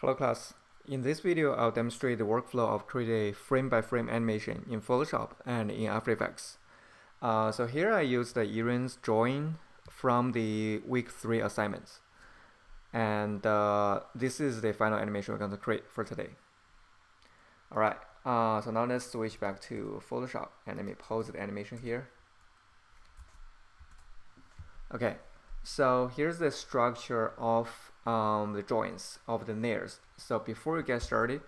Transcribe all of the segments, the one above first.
Hello class. In this video, I'll demonstrate the workflow of creating a frame-by-frame animation in Photoshop and in After Effects. So here I use the Iren's drawing from the week 3 assignments. And this is the final animation we're going to create for today. Alright, so now let's switch back to Photoshop and let me pause the animation here. Okay, so here's the structure of the joints of the layers. So before you get started,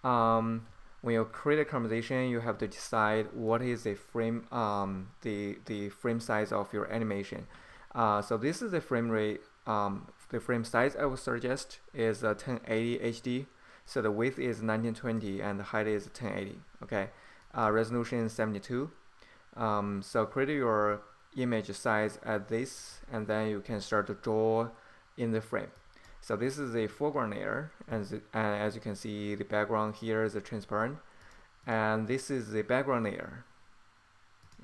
when you create a composition, you have to decide what is the frame, the frame size of your animation. So this is the frame rate. The frame size I would suggest is 1080 HD. So the width is 1920 and the height is 1080. Okay, resolution is 72. So create your image size at this, and then you can start to draw in the frame. So this is a foreground layer, and as you can see, the background here is transparent, and this is the background layer.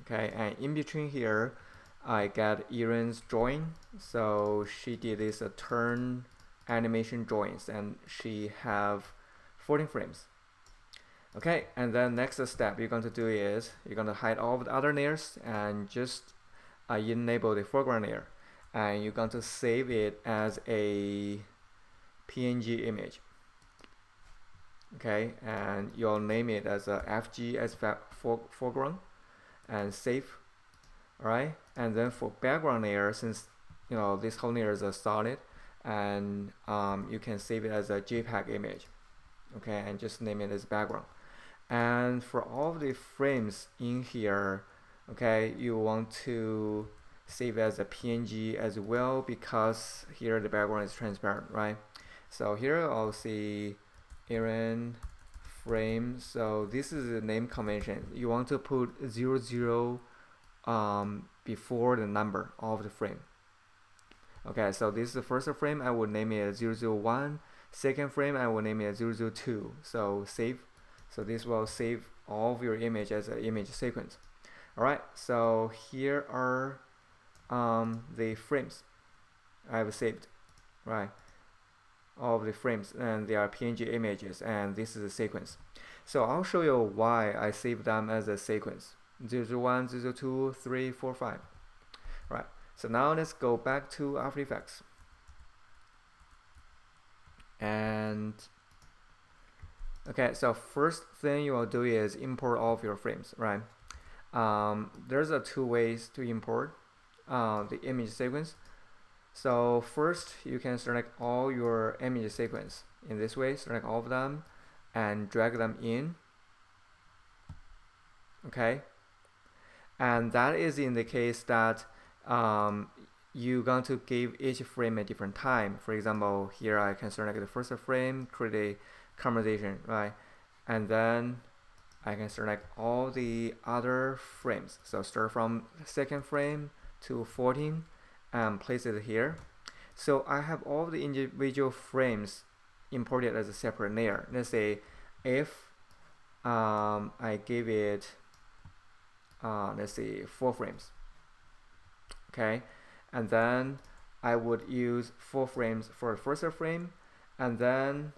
Okay, and in between here, I got Iren's drawing. So she did this turn animation drawings, and she have 14 frames. Okay, and then next step you're going to do is you're going to hide all of the other layers and just enable the foreground layer, and you're going to save it as a PNG image. Okay, and you'll name it as a FG as foreground and save. Alright, and then for background layer, since this whole layer is a solid, and you can save it as a JPEG image. Okay, and just name it as background. And for all of the frames in here, okay, you want to save as a PNG as well, because here the background is transparent, right? So here I'll see Iren frame. So this is the name convention. You want to put 00 before the number of the frame. Okay, so this is the first frame. I will name it 001. Second frame, I will name it 002. So save. So this will save all of your image as an image sequence. Alright, so here are the frames I've saved, right? All of the frames, and they are PNG images, and this is a sequence. So I'll show you why I save them as a sequence. 001, 002, 3, 4, 5. Right, so now let's go back to After Effects. And okay, so first thing you will do is import all of your frames, right? There's two ways to import the image sequence. So first, you can select all your image sequence in this way, select all of them and drag them in. Okay, and that is in the case that you're going to give each frame a different time. For example, here I can select the first frame, create a conversation, right? And then I can select all the other frames. So start from second frame to 14 and place it here. So I have all the individual frames imported as a separate layer. Let's say if I give it let's say 4 frames. Okay, and then I would use 4 frames for the first frame, and then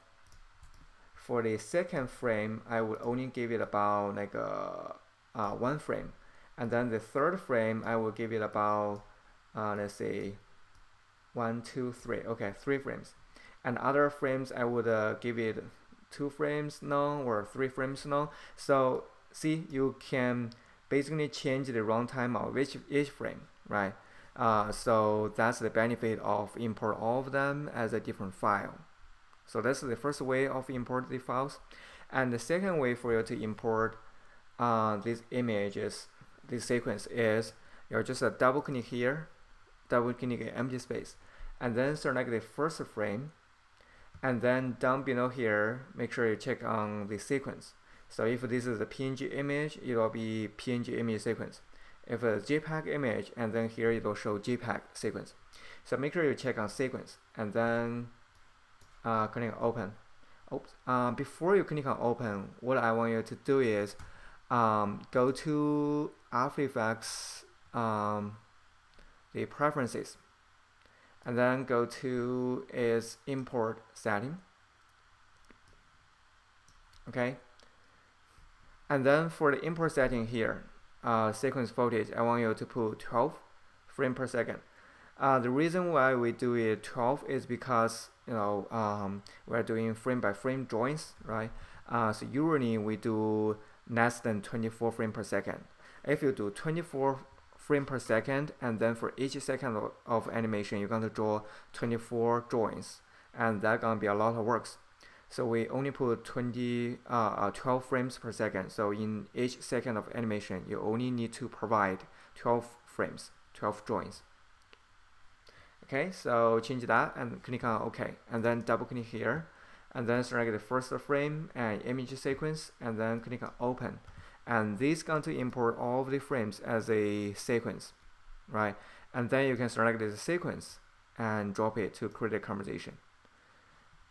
for the second frame I would only give it about like 1 frame, and then the third frame I will give it about let's say 1, 2, 3. Okay, 3 frames, and other frames I would give it 2 frames now or 3 frames now. So see, you can basically change the runtime of each frame, right? So that's the benefit of import all of them as a different file. So that's the first way of import the files. And the second way for you to import these images, this sequence, is you're just double click here, double click an empty space, and then select the first frame, and then down below here make sure you check on the sequence. So if this is a PNG image, it will be PNG image sequence. If it's a JPEG image, and then here it will show JPEG sequence. So make sure you check on sequence, and then click on open. Oops. Before you click on open, what I want you to do is go to After Effects, the preferences, and then go to its import setting, Okay. And then for the import setting here, sequence footage, I want you to put 12 frames per second. The reason why we do it 12 is because we're doing frame by frame drawings, right? So usually we do less than 24 frames per second. If you do 24 frames per second, and then for each second of animation, you're going to draw 24 drawings, and that's going to be a lot of works. So we only put 12 frames per second. So in each second of animation, you only need to provide 12 frames, 12 drawings. Okay, so change that and click on OK, and then double click here, and then select the first frame and image sequence, and then click on Open. And this is going to import all of the frames as a sequence, right? And then you can select the sequence and drop it to create a conversation.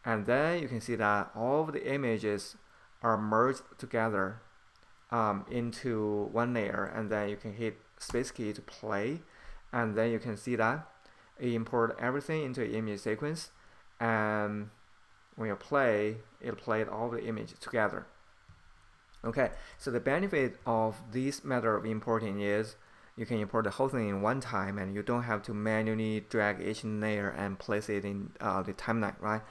And then you can see that all of the images are merged together into one layer, and then you can hit space key to play, and then you can see that it import everything into an image sequence, and when you play, it played all the images together. Okay, so the benefit of this method of importing is you can import the whole thing in one time, and you don't have to manually drag each layer and place it in the timeline, right?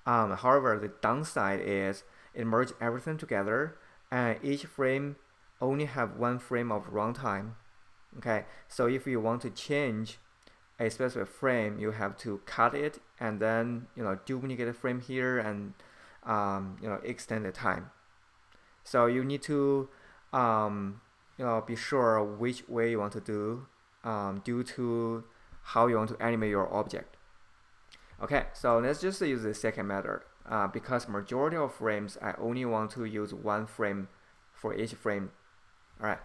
However, the downside is it merges everything together, and each frame only have one frame of runtime. Okay, so if you want to change a specific frame, you have to cut it and then duplicate a frame here and extend the time. So you need to be sure which way you want to do due to how you want to animate your object. Okay, so let's just use the second method. Because majority of frames, I only want to use one frame for each frame. Alright,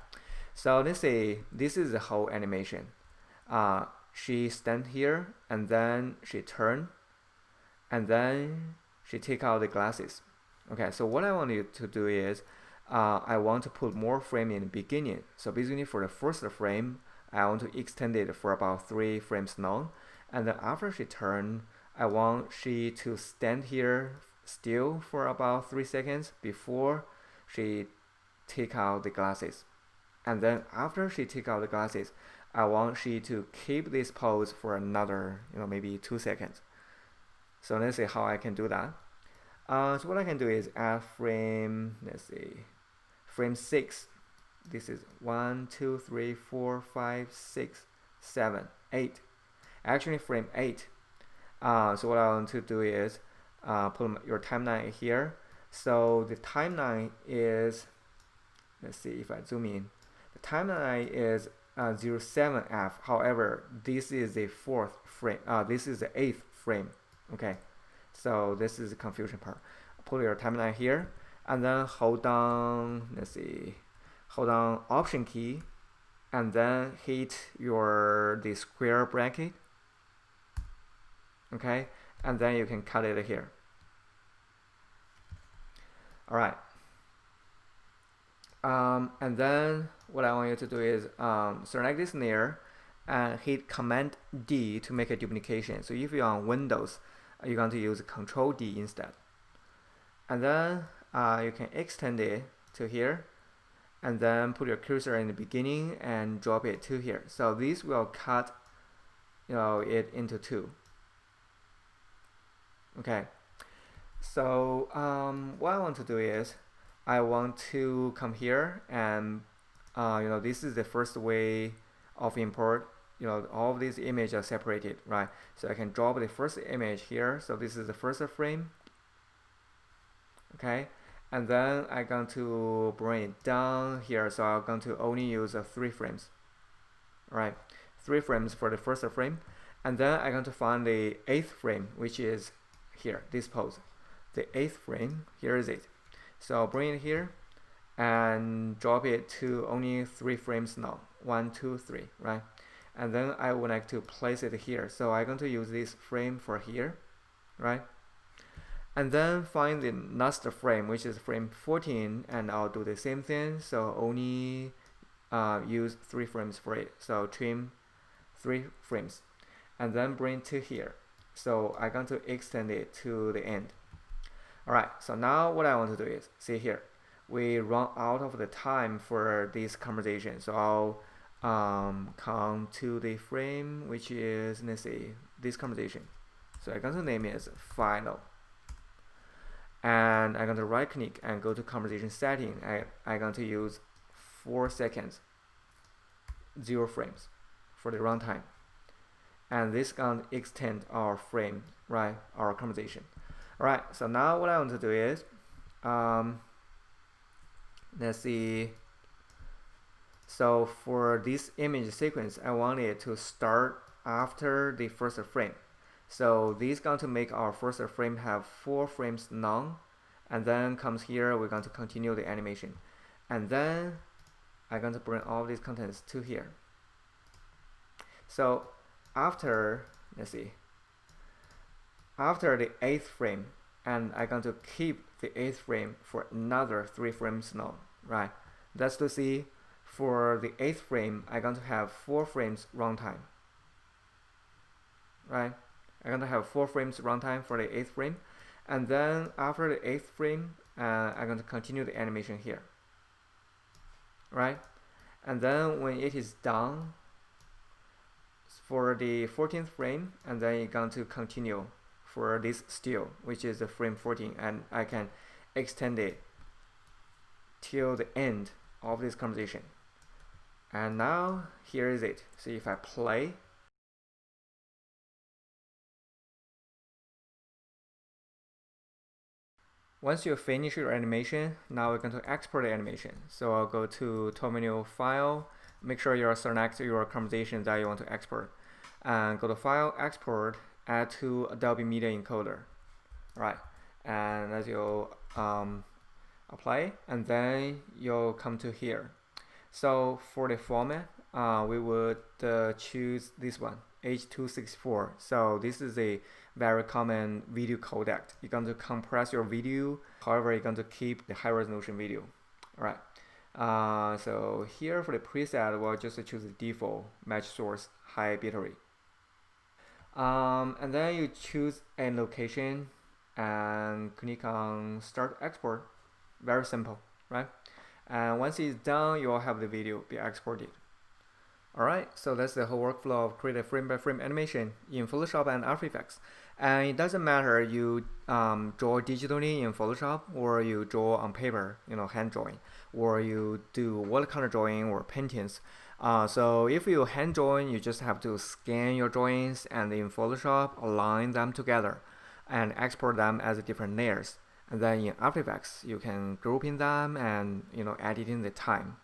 so let's say this is the whole animation. She stand here, and then she turn, and then she take out the glasses. Okay, so what I want you to do is I want to put more frame in the beginning. So basically for the first frame, I want to extend it for about 3 frames long, and then after she turn, I want she to stand here still for about 3 seconds before she take out the glasses. And then after she take out the glasses, I want she to keep this pose for another, maybe 2 seconds. So let's see how I can do that. So what I can do is add frame, let's see, frame 6. This is 1, 2, 3, 4, 5, 6, 7, 8. Actually frame 8. So what I want to do is put your timeline here. So the timeline is, let's see if I zoom in, the timeline is 07F. However, this is the 4th frame. This is the 8th frame. Okay, so this is the confusion part. Put your timeline here, and then hold down. Let's see, hold down Option key, and then hit the square bracket. Okay, and then you can cut it here. All right. And then what I want you to do is select this layer and hit Command D to make a duplication. So if you're on Windows, you're going to use Control D instead. And then you can extend it to here, and then put your cursor in the beginning and drop it to here. So this will cut it into 2. Okay. So what I want to do is I want to come here and this is the first way of import. All of these images are separated, right? So I can drop the first image here. So this is the first frame. Okay, and then I'm going to bring it down here. So I'm going to only use 3 frames. Right, 3 frames for the first frame, and then I'm going to find the 8th frame, which is here, this pose. The 8th frame, here is it. So bring it here and drop it to only 3 frames now. 1, 2, 3, right? And then I would like to place it here. So I'm going to use this frame for here, right? And then find the last frame, which is frame 14, and I'll do the same thing. So only use 3 frames for it. So trim 3 frames, and then bring to here. So I'm going to extend it to the end. Alright, so now what I want to do is, see here, we run out of the time for this conversation. So I'll come to the frame, which is, let's see, this conversation. So I'm going to name it as final. And I'm going to right click and go to conversation setting. I'm going to use 4 seconds, 0 frames for the runtime. And this is going to extend our frame, right? Our conversation. Alright, so now what I want to do is, let's see. So for this image sequence, I want it to start after the first frame. So this is going to make our first frame have 4 frames long, and then comes here, we're going to continue the animation. And then I'm going to bring all these contents to here. So after, let's see, after the 8th frame, and I'm going to keep the 8th frame for another 3 frames long, right? That's to see, for the 8th frame, I'm going to have 4 frames runtime, right? I'm going to have 4 frames runtime for the 8th frame, and then after the 8th frame, I'm going to continue the animation here, right? And then when it is done for the 14th frame, and then you're going to continue for this still, which is the frame 14, and I can extend it till the end of this conversation. And now here is it. So if I play, once you finish your animation, now we're going to export the animation. So I'll go to Tool menu, File, make sure you select your conversation that you want to export, and go to File, Export, add to Adobe Media Encoder. Right, and as you apply, and then you'll come to here. So for the format, we would choose this one, H.264. So this is a very common video codec. You're going to compress your video, however, you're going to keep the high resolution video. All right. So here for the preset, we'll just choose the default match source high bitrate. And then you choose a location and click on Start Export. Very simple, right? And once it's done, you'll have the video be exported. Alright, so that's the whole workflow of create a frame-by-frame animation in Photoshop and After Effects. And it doesn't matter you draw digitally in Photoshop, or you draw on paper, hand drawing, or you do watercolor drawing or paintings. So if you hand drawing, you just have to scan your drawings and in Photoshop align them together and export them as different layers. And then in After Effects, you can group in them and edit in the time.